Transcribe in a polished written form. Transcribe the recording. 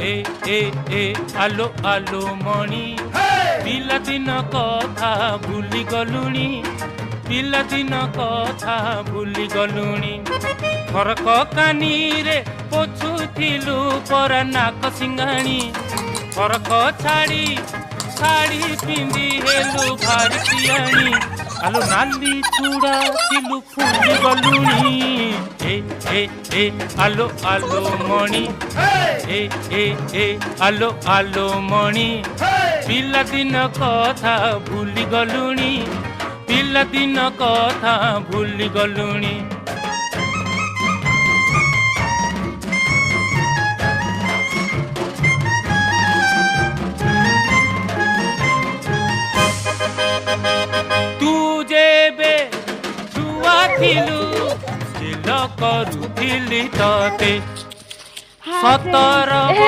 ए ए ए आलो आलो मणि पिलादिन कथा भूली गलुणी पिलादिन कथा भूली गलुणी फरक कानी रे पोछुथिलु पर नाक सिंगाणी फरक छाड़ी साड़ी पिंदी हेलु भारतीयाणी आलो नाली चूड़ा तिलु फुली गलुणी ए ए ए आलो आलो मणि ए ए ए आलो आलो मणि पिलादिन कथा भूली गलुणी पिलादिन कथा भूली गलुणी तू जेबे छुआ थिलु दिल करुथिली तते 17